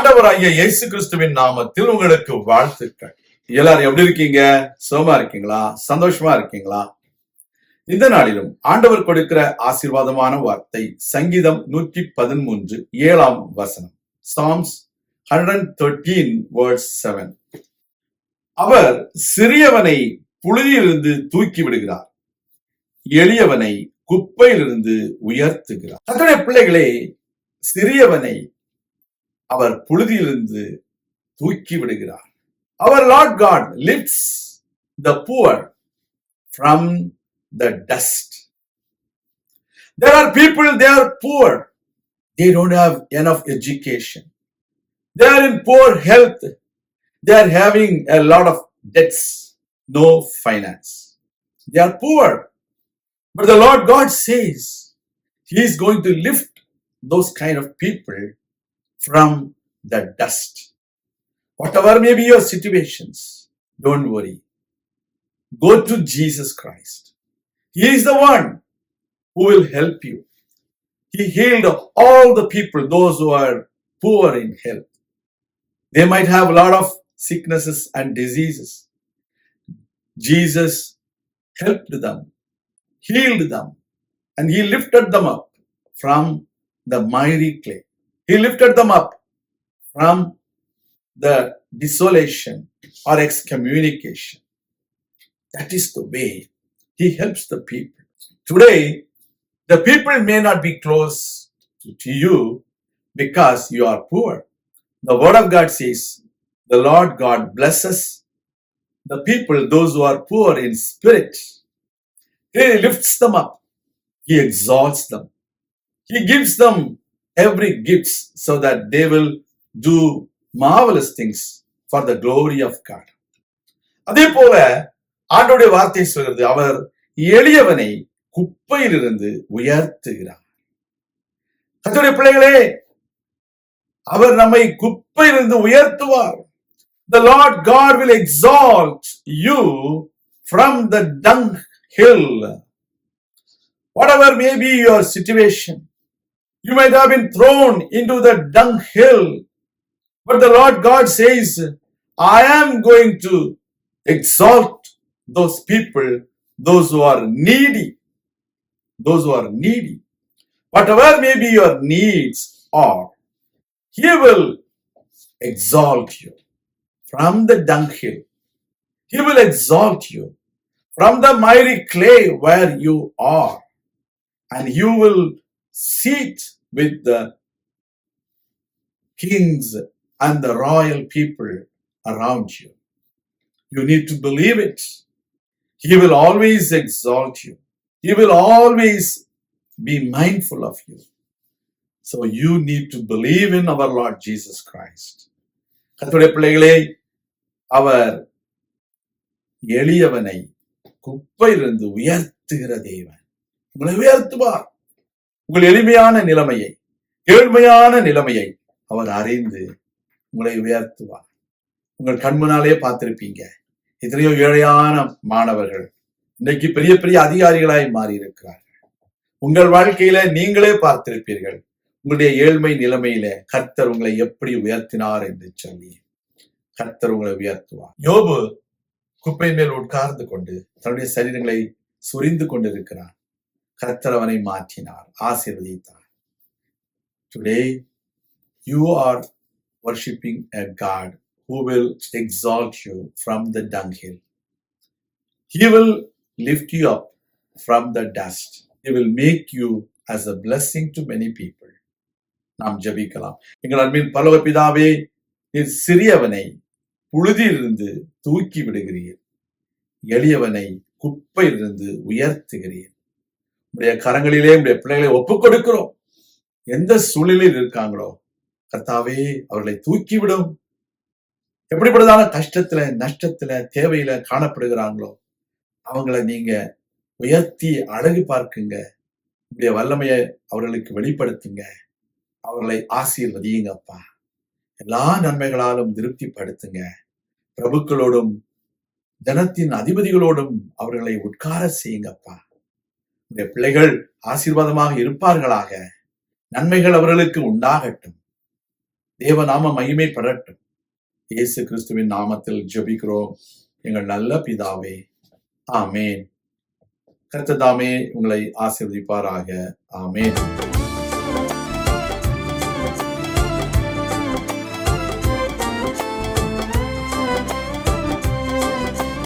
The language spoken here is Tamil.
ஆண்டவராகிய இயேசு கிறிஸ்துவின் நாமத்தில் உங்களுக்கு வாழ்த்துக்கள். எல்லாரும் எப்படி இருக்கீங்க? சுகமா இருக்கீங்களா? சந்தோஷமா இருக்கீங்களா? இந்த நாளிலும் ஆண்டவர் கொடுக்கிற ஆசீர்வாதமான வார்த்தை சங்கீதம் 113 7 Psalms 113 verse 7. அவர் சிறியவனை புழுதியிலிருந்து தூக்கி விடுகிறார், எளியவனை குப்பையிலிருந்து உயர்த்துகிறார். அதனுடைய பிள்ளைகளே, சிறியவனை அவர் புழுதியிலிருந்து தூக்கி விடுகிறார். Our Lord God lifts the poor from the dust. There are people, they are poor. They don't have enough education. They are in poor health. They are having a lot of debts, no finance. They are poor. But the Lord God says He is going to lift those kind of people from the dust. Whatever may be your situations, don't worry. Go to Jesus Christ. He is the one who will help you. He healed all the people, those who are poor in health. They might have a lot of sicknesses and diseases. Jesus helped them, healed them, and He lifted them up from the miry clay. He lifted them up from the desolation or excommunication. That is the way He helps the people. Today, the people may not be close to you because you are poor. The Word of God says, the Lord God blesses the people, those who are poor in spirit. He lifts them up. He exalts them. He gives them every gift so that they will do marvelous things for the glory of God. அதே போல ஆண்டவருடைய வார்த்தை சொல்கிறது, அவர் எளியவனை குப்பையிலிருந்து உயர்த்துகிறார். கர்த்தருடைய பிள்ளைகளே, அவர் நம்மை குப்பையிலிருந்து உயர்த்துவார். The Lord God will exalt you from the dunghill. Whatever may be your situation, you might have been thrown into the dunghill. But the Lord God says, I am going to exalt those people, those who are needy. Those who are needy. Whatever may be your needs are, He will exalt you from the dunghill. He will exalt you from the miry clay where you are. And you will sit with the kings and the royal people around you. You need to believe it. He will always exalt you. He will always be mindful of you. So you need to believe in our Lord Jesus Christ. கர்த்தருடைய பிள்ளைகளே, அவர் எளியவனை குப்பையிலிருந்து உயர்த்துகிற தேவன். உங்களை உயர்த்துவார். உங்கள் எளிமையான நிலைமையை, ஏழ்மையான நிலைமையை அவர் அறிந்து உங்களை உயர்த்துவார். உங்கள் கண்முன்னாலே பார்த்திருப்பீங்க, எத்தனையோ ஏழையான மாணவர்கள் இன்னைக்கு பெரிய பெரிய அதிகாரிகளாய் மாறி இருக்கிறார்கள். உங்கள் வாழ்க்கையில நீங்களே பார்த்திருப்பீர்கள், உங்களுடைய ஏழ்மை நிலைமையில கர்த்தர் உங்களை எப்படி உயர்த்தினார் என்று சொல்லி. கர்த்தர் உங்களை உயர்த்துவார். யோபு குப்பை மேல் உட்கார்ந்து கொண்டு தன்னுடைய சரீரங்களை சொரிந்து கொண்டிருக்கிறார். கர்த்தர் அவனை மாற்றினார், ஆசீர்வதித்தார். Today you are worshiping a God who will exalt you from the dunghill. He will lift you up from the dust. He will make you as a blessing to many people. நாம் ஜெபிக்கலாம். எங்கள் அன்பின் பரலோக பிதாவே, நீர் சிறியவனை புழுதியிலிருந்து தூக்கி விடுகிறீர், எளியவனை குப்பையிலிருந்து உயர்த்துகிறீர். உடைய கரங்களிலே உடைய பிள்ளைகளை ஒப்புக் கொடுக்கிறோம். எந்த சூழ்நிலையில் இருக்காங்களோ கர்த்தாவே, அவர்களை தூக்கிவிடும். எப்படிப்பட்டதான கஷ்டத்துல, நஷ்டத்துல, தேவையில காணப்படுகிறாங்களோ அவங்களை நீங்க உயர்த்தி அழகு பார்க்குங்க. உடைய வல்லமையை அவர்களுக்கு வெளிப்படுத்துங்க. அவர்களை ஆசீர்வதியுங்கப்பா. எல்லா நன்மைகளாலும் திருப்திப்படுத்துங்க. பிரபுக்களோடும் ஜனத்தின் அதிபதிகளோடும் அவர்களை உட்கார செய்யுங்கப்பா. உடைய பிள்ளைகள் ஆசீர்வாதமாக இருப்பார்களாக. நன்மைகள் அவர்களுக்கு உண்டாகட்டும். தேவநாம மகிமைப்படட்டும். இயேசு கிறிஸ்துவின் நாமத்தில் ஜெபிக்கிறோம் எங்கள் நல்ல பிதாவே, ஆமேன். கர்த்தர் தாமே உங்களை ஆசீர்வதிப்பாராக. ஆமேன்.